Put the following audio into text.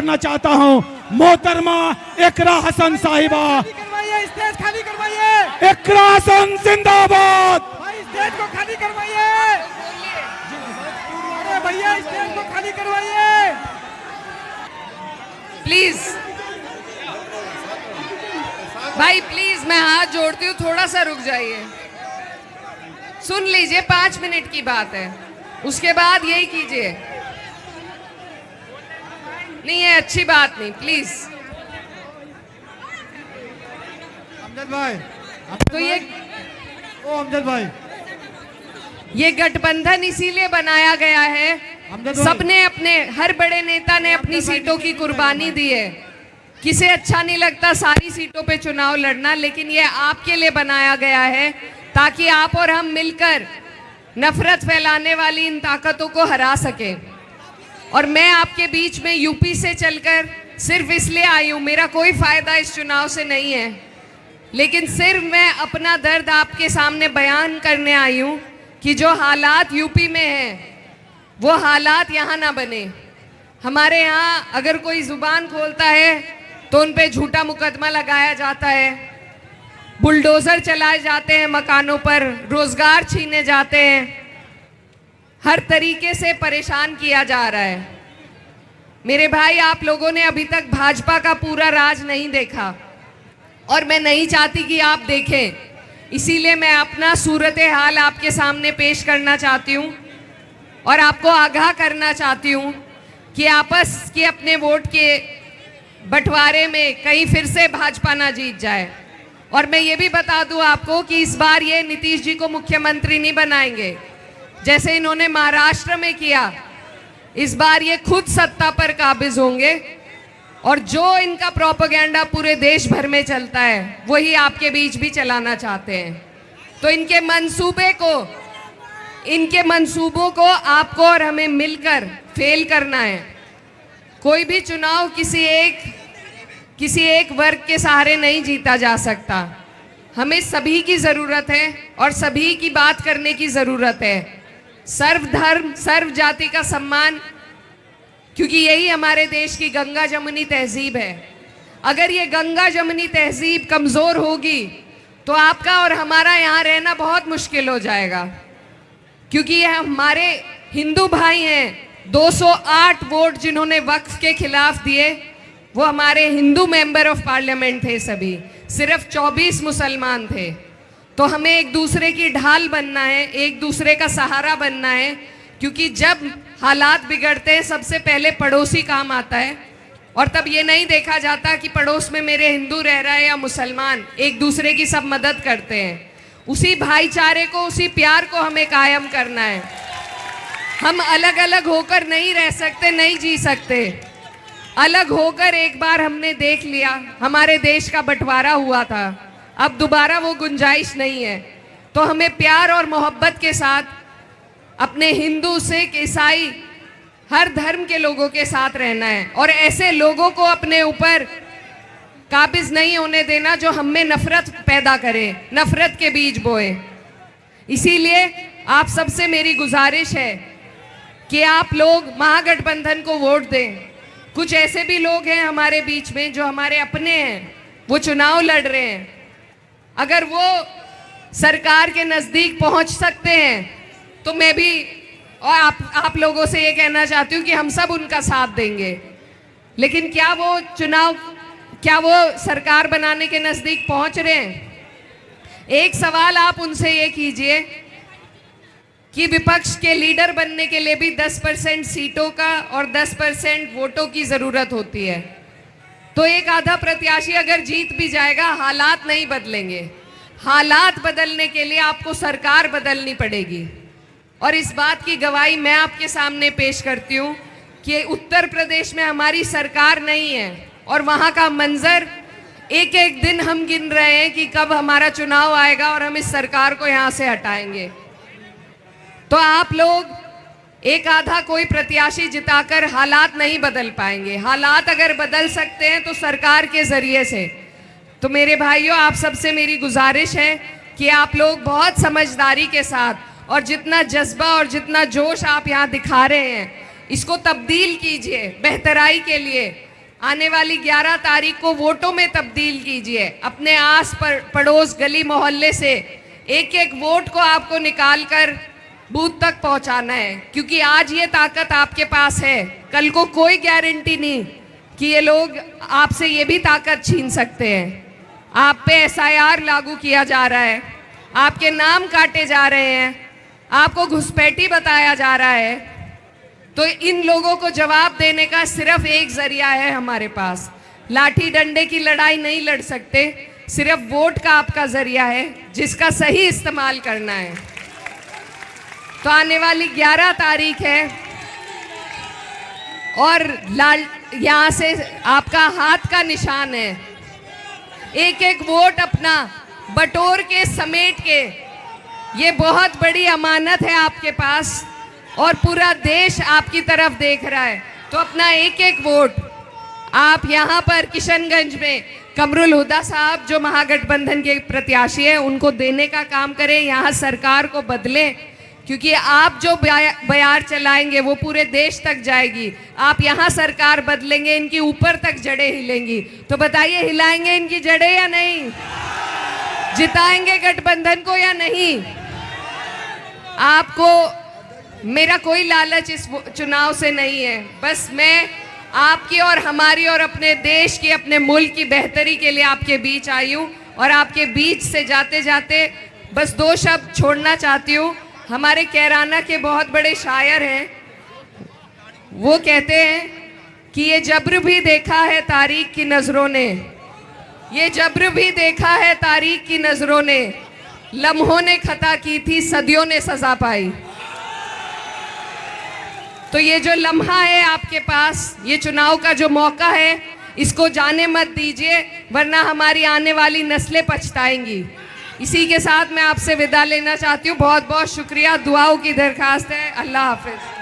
करना चाहता हूं मोहतरमा इकरा हसन साहिबा। स्टेज खाली करवाइए। इकरा हसन जिंदाबाद। भाई स्टेज को खाली करवाइए। अरे भैया स्टेज को खाली करवाइए प्लीज। भाई प्लीज मैं हाथ जोड़ती हूँ, थोड़ा सा रुक जाइए। सुन लीजिए, 5 मिनट की बात है, उसके बाद यही कीजिए। नहीं है अच्छी बात नहीं, प्लीज। अमजद भाई, तो ये अमजद भाई, ये गठबंधन इसीलिए बनाया गया है, सबने अपने, हर बड़े नेता ने अपनी सीटों की कुर्बानी दी है। किसे अच्छा नहीं लगता सारी सीटों पे चुनाव लड़ना, लेकिन ये आपके लिए बनाया गया है ताकि आप और हम मिलकर नफरत फैलाने वाली इन ताकतों को हरा सकें। और मैं आपके बीच में यूपी से चलकर सिर्फ इसलिए आई हूँ, मेरा कोई फायदा इस चुनाव से नहीं है, लेकिन सिर्फ मैं अपना दर्द आपके सामने बयान करने आई हूँ कि जो हालात यूपी में हैं वो हालात यहाँ ना बने। हमारे यहाँ अगर कोई जुबान खोलता है तो उन पे झूठा मुकदमा लगाया जाता है, बुलडोजर चलाए जाते हैं मकानों पर, रोजगार छीने जाते हैं, हर तरीके से परेशान किया जा रहा है। मेरे भाई, आप लोगों ने अभी तक भाजपा का पूरा राज नहीं देखा और मैं नहीं चाहती कि आप देखें, इसीलिए मैं अपना सूरत हाल आपके सामने पेश करना चाहती हूँ और आपको आगाह करना चाहती हूँ कि आपस के अपने वोट के बंटवारे में कहीं फिर से भाजपा ना जीत जाए। और मैं ये भी बता दूं आपको कि इस बार ये नीतीश जी को मुख्यमंत्री नहीं बनाएंगे जैसे इन्होंने महाराष्ट्र में किया। इस बार ये खुद सत्ता पर काबिज होंगे और जो इनका प्रोपेगेंडा पूरे देश भर में चलता है वही आपके बीच भी चलाना चाहते हैं। तो इनके मंसूबों को आपको और हमें मिलकर फेल करना है। कोई भी चुनाव किसी एक वर्ग के सहारे नहीं जीता जा सकता। हमें सभी की ज़रूरत है और सभी की बात करने की ज़रूरत है। सर्वधर्म सर्व जाति का सम्मान, क्योंकि यही हमारे देश की गंगा जमुनी तहजीब है। अगर ये गंगा जमुनी तहजीब कमज़ोर होगी तो आपका और हमारा यहाँ रहना बहुत मुश्किल हो जाएगा, क्योंकि ये हमारे हिंदू भाई हैं। 208 वोट जिन्होंने वक्फ के खिलाफ दिए वो हमारे हिंदू मेंबर ऑफ पार्लियामेंट थे, सभी सिर्फ 24 मुसलमान थे। तो हमें एक दूसरे की ढाल बनना है, एक दूसरे का सहारा बनना है, क्योंकि जब हालात बिगड़ते हैं सबसे पहले पड़ोसी काम आता है। और तब ये नहीं देखा जाता कि पड़ोस में मेरे हिंदू रह रहा है या मुसलमान, एक दूसरे की सब मदद करते हैं। उसी भाईचारे को, उसी प्यार को हमें कायम करना है। हम अलग अलग होकर नहीं रह सकते, नहीं जी सकते। अलग होकर एक बार हमने देख लिया, हमारे देश का बंटवारा हुआ था, अब दोबारा वो गुंजाइश नहीं है। तो हमें प्यार और मोहब्बत के साथ अपने हिंदू, सिख, ईसाई, हर धर्म के लोगों के साथ रहना है और ऐसे लोगों को अपने ऊपर काबिज नहीं होने देना जो हम में नफरत पैदा करे, नफरत के बीज बोए। इसीलिए आप सबसे मेरी गुजारिश है कि आप लोग महागठबंधन को वोट दें। कुछ ऐसे भी लोग हैं हमारे बीच में जो हमारे अपने हैं, वो चुनाव लड़ रहे हैं। अगर वो सरकार के नज़दीक पहुंच सकते हैं तो मैं भी और आप लोगों से ये कहना चाहती हूँ कि हम सब उनका साथ देंगे। लेकिन क्या वो सरकार बनाने के नज़दीक पहुंच रहे हैं? एक सवाल आप उनसे ये कीजिए कि विपक्ष के लीडर बनने के लिए भी 10% सीटों का और 10% वोटों की ज़रूरत होती है। तो एक आधा प्रत्याशी अगर जीत भी जाएगा, हालात नहीं बदलेंगे। हालात बदलने के लिए आपको सरकार बदलनी पड़ेगी। और इस बात की गवाही मैं आपके सामने पेश करती हूँ कि उत्तर प्रदेश में हमारी सरकार नहीं है और वहाँ का मंजर एक एक दिन हम गिन रहे हैं कि कब हमारा चुनाव आएगा और हम इस सरकार को यहाँ से हटाएंगे। तो आप लोग एक आधा कोई प्रत्याशी जिताकर हालात नहीं बदल पाएंगे। हालात अगर बदल सकते हैं तो सरकार के जरिए से। तो मेरे भाइयों, आप सबसे मेरी गुजारिश है कि आप लोग बहुत समझदारी के साथ और जितना जज्बा और जितना जोश आप यहाँ दिखा रहे हैं, इसको तब्दील कीजिए बेहतराई के लिए, आने वाली 11 तारीख को वोटों में तब्दील कीजिए। अपने आस पड़ोस गली मोहल्ले से एक एक वोट को आपको निकालकर बूथ तक पहुंचाना है, क्योंकि आज ये ताकत आपके पास है, कल को कोई गारंटी नहीं कि ये लोग आपसे ये भी ताकत छीन सकते हैं। आप पे SIR लागू किया जा रहा है, आपके नाम काटे जा रहे हैं, आपको घुसपैठी बताया जा रहा है। तो इन लोगों को जवाब देने का सिर्फ एक जरिया है हमारे पास। लाठी डंडे की लड़ाई नहीं लड़ सकते, सिर्फ वोट का आपका जरिया है जिसका सही इस्तेमाल करना है। तो आने वाली 11 तारीख है और यहाँ से आपका हाथ का निशान है। एक एक वोट अपना बटोर के समेट के, ये बहुत बड़ी अमानत है आपके पास और पूरा देश आपकी तरफ देख रहा है। तो अपना एक एक वोट आप यहाँ पर किशनगंज में कमरुल हुदा साहब जो महागठबंधन के प्रत्याशी हैं उनको देने का काम करें, यहाँ सरकार को बदलें, क्योंकि आप जो बयार चलाएंगे वो पूरे देश तक जाएगी। आप यहाँ सरकार बदलेंगे, इनकी ऊपर तक जड़ें हिलेंगी। तो बताइए, हिलाएंगे इनकी जड़ें या नहीं? जिताएंगे गठबंधन को या नहीं? आपको मेरा कोई लालच इस चुनाव से नहीं है, बस मैं आपकी और हमारी और अपने देश की, अपने मुल्क की बेहतरी के लिए आपके बीच आई हूँ। और आपके बीच से जाते जाते बस 2 शब्द छोड़ना चाहती हूँ। हमारे कैराना के बहुत बड़े शायर हैं, वो कहते हैं कि ये जब्र भी देखा है तारीख की नज़रों ने, ये जब्र भी देखा है तारीख की नज़रों ने, लम्हों ने खता की थी सदियों ने सजा पाई। तो ये जो लम्हा है आपके पास, ये चुनाव का जो मौका है, इसको जाने मत दीजिए, वरना हमारी आने वाली नस्लें पछताएंगी। इसी के साथ मैं आपसे विदा लेना चाहती हूँ। बहुत बहुत शुक्रिया, दुआओं की दरखास्त है। अल्लाह हाफिज।